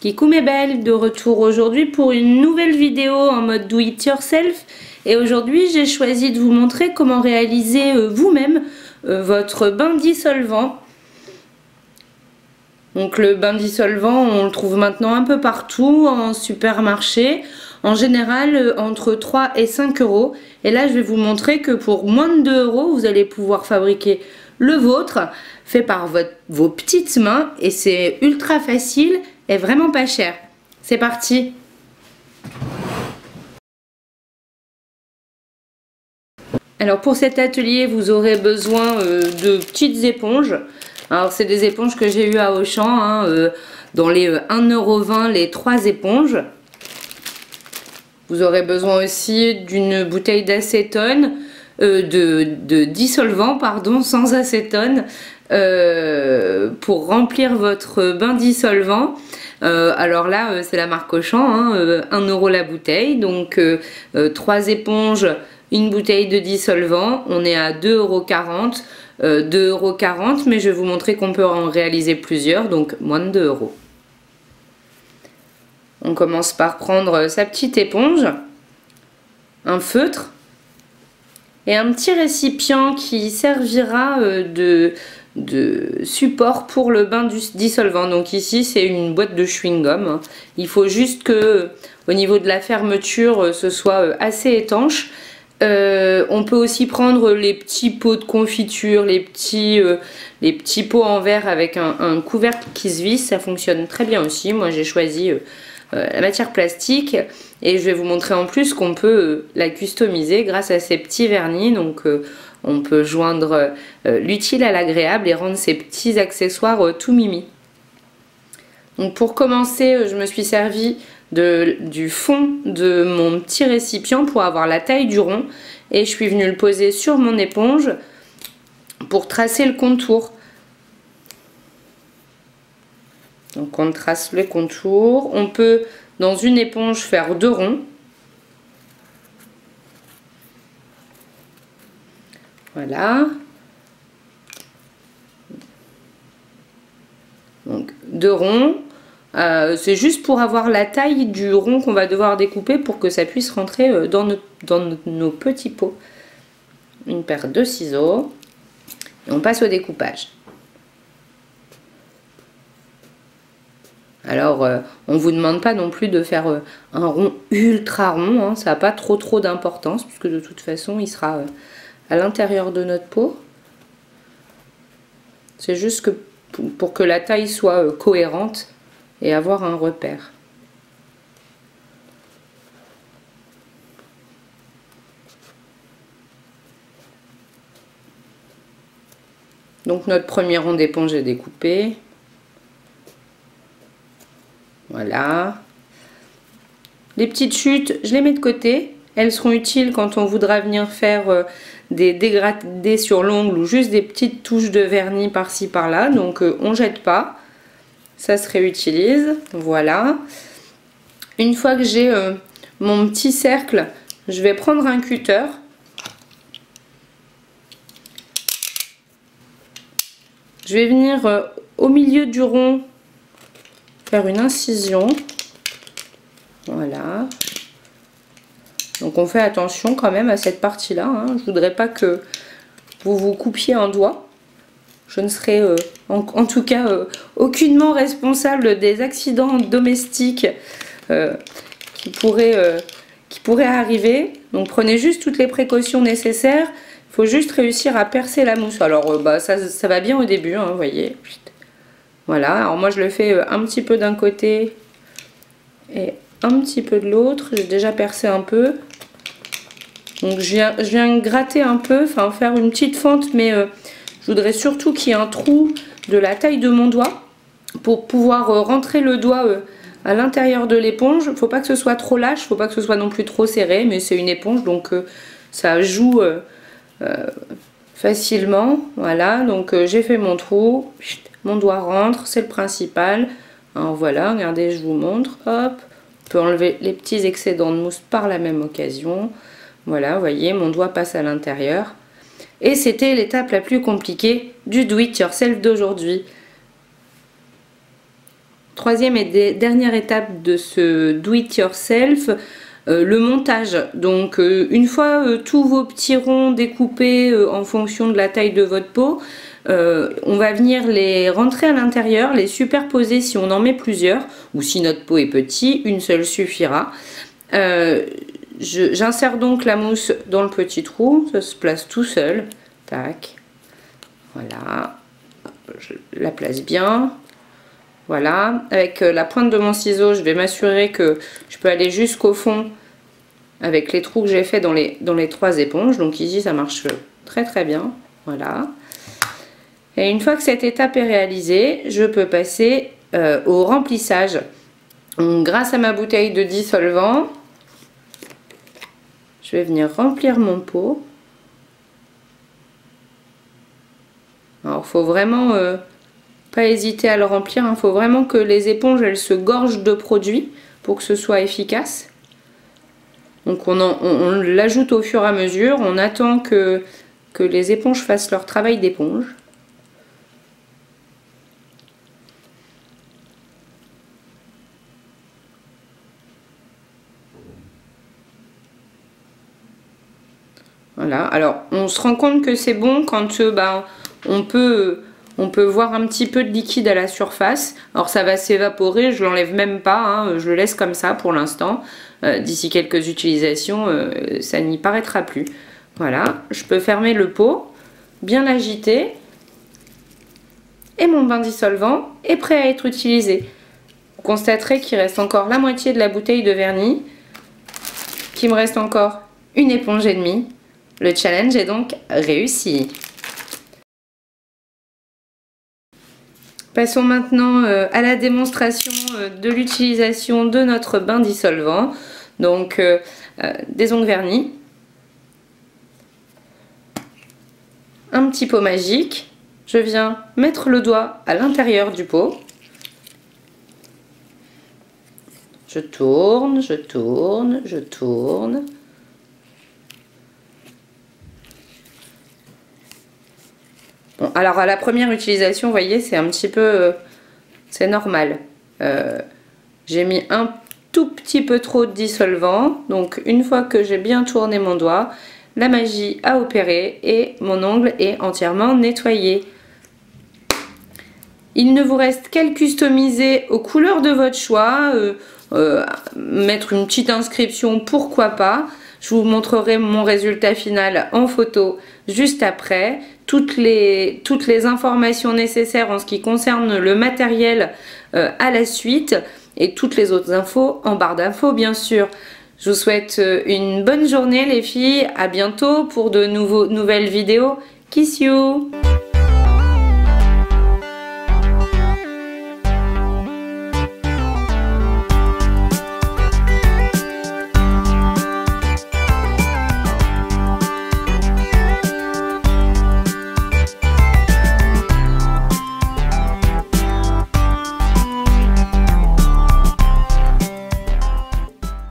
Kikou mes belles, de retour aujourd'hui pour une nouvelle vidéo en mode do it yourself. Et aujourd'hui j'ai choisi de vous montrer comment réaliser vous-même votre bain dissolvant. Donc le bain dissolvant on le trouve maintenant un peu partout en supermarché. En général entre 3 et 5 euros. Et là je vais vous montrer que pour moins de 2 euros vous allez pouvoir fabriquer le vôtre fait par vos petites mains. Et c'est ultra facile et vraiment pas cher. C'est parti! Alors pour cet atelier vous aurez besoin de petites éponges. Alors c'est des éponges que j'ai eu à Auchan hein, dans les 1,20 € les 3 éponges. Vous aurez besoin aussi d'une bouteille d'acétone, de dissolvant pardon, sans acétone pour remplir votre bain dissolvant. Alors là c'est la marque Auchan, hein, 1 € la bouteille, donc 3 éponges, une bouteille de dissolvant, on est à 2,40 €, 2,40 €, mais je vais vous montrer qu'on peut en réaliser plusieurs, donc moins de 2 €. On commence par prendre sa petite éponge, un feutre et un petit récipient qui servira de support pour le bain dissolvant. Donc ici c'est une boîte de chewing-gum. Il faut juste que au niveau de la fermeture ce soit assez étanche. On peut aussi prendre les petits pots de confiture, les petits pots en verre avec un couvercle qui se visse, ça fonctionne très bien aussi. Moi j'ai choisi la matière plastique et je vais vous montrer en plus qu'on peut la customiser grâce à ces petits vernis. Donc on peut joindre l'utile à l'agréable et rendre ces petits accessoires tout mimi. Donc pour commencer je me suis servi du fond de mon petit récipient pour avoir la taille du rond et je suis venue le poser sur mon éponge pour tracer le contour. Donc on trace le contour. On peut dans une éponge faire 2 ronds. Voilà. Donc 2 ronds. C'est juste pour avoir la taille du rond qu'on va devoir découper pour que ça puisse rentrer dans nos petits pots. Une paire de ciseaux. Et on passe au découpage. Alors, on ne vous demande pas non plus de faire un rond ultra rond, hein, ça n'a pas trop d'importance, puisque de toute façon, il sera à l'intérieur de notre pot. C'est juste que pour que la taille soit cohérente et avoir un repère. Donc, notre premier rond d'éponge est découpé. Voilà. Les petites chutes, je les mets de côté. Elles seront utiles quand on voudra venir faire des dégradés sur l'ongle ou juste des petites touches de vernis par-ci par-là. Donc on jette pas. Ça se réutilise. Voilà. Une fois que j'ai mon petit cercle, je vais prendre un cutter. Je vais venir au milieu du rond faire une incision. Voilà. Donc on fait attention quand même à cette partie là hein. Je voudrais pas que vous vous coupiez un doigt. Je ne serai en tout cas aucunement responsable des accidents domestiques qui pourraient arriver. Donc prenez juste toutes les précautions nécessaires. Il faut juste réussir à percer la mousse. Alors ça va bien au début hein, vous voyez. Voilà, alors moi je le fais un petit peu d'un côté et un petit peu de l'autre. J'ai déjà percé un peu. Donc je viens gratter un peu, enfin faire une petite fente, mais je voudrais surtout qu'il y ait un trou de la taille de mon doigt pour pouvoir rentrer le doigt à l'intérieur de l'éponge. Il ne faut pas que ce soit trop lâche, il ne faut pas que ce soit non plus trop serré, mais c'est une éponge donc ça joue facilement. Voilà, donc j'ai fait mon trou. Mon doigt rentre, c'est le principal. Alors voilà, regardez, je vous montre. Hop, on peut enlever les petits excédents de mousse par la même occasion. Voilà, vous voyez, mon doigt passe à l'intérieur. Et c'était l'étape la plus compliquée du do it yourself d'aujourd'hui. troisième et dernière étape de ce do it yourself, le montage. Donc une fois tous vos petits ronds découpés en fonction de la taille de votre pot, on va venir les rentrer à l'intérieur, les superposer si on en met plusieurs, ou si notre pot est petit, une seule suffira. J'insère donc la mousse dans le petit trou, ça se place tout seul. Tac, voilà, je la place bien. Voilà, avec la pointe de mon ciseau, je vais m'assurer que je peux aller jusqu'au fond avec les trous que j'ai fait dans les 3 éponges. Donc ici, ça marche très très bien. Voilà. Et une fois que cette étape est réalisée, je peux passer au remplissage. Donc, grâce à ma bouteille de dissolvant, je vais venir remplir mon pot. Alors, il faut vraiment pas hésiter à le remplir. Il faut vraiment que les éponges elles se gorgent de produit pour que ce soit efficace. Donc, on l'ajoute au fur et à mesure. On attend que les éponges fassent leur travail d'éponge. Voilà, alors on se rend compte que c'est bon quand on peut voir un petit peu de liquide à la surface. Alors ça va s'évaporer, je l'enlève même pas, hein, je le laisse comme ça pour l'instant. D'ici quelques utilisations, ça n'y paraîtra plus. Voilà, je peux fermer le pot, bien l'agiter. Et mon bain dissolvant est prêt à être utilisé. Vous constaterez qu'il reste encore la moitié de la bouteille de vernis, qu'il me reste encore une éponge et demie. Le challenge est donc réussi. Passons maintenant à la démonstration de l'utilisation de notre bain dissolvant. Donc des ongles vernis, un petit pot magique. Je viens mettre le doigt à l'intérieur du pot. Je tourne, je tourne, je tourne. Bon, alors à la première utilisation, vous voyez, c'est un petit peu... c'est normal. J'ai mis un tout petit peu trop de dissolvant. Donc une fois que j'ai bien tourné mon doigt, la magie a opéré et mon ongle est entièrement nettoyé. Il ne vous reste qu'à le customiser aux couleurs de votre choix. Mettre une petite inscription, pourquoi pas. Je vous montrerai mon résultat final en photo juste après. Toutes les informations nécessaires en ce qui concerne le matériel à la suite et toutes les autres infos en barre d'infos bien sûr. Je vous souhaite une bonne journée les filles, à bientôt pour de nouvelles vidéos. Kiss you!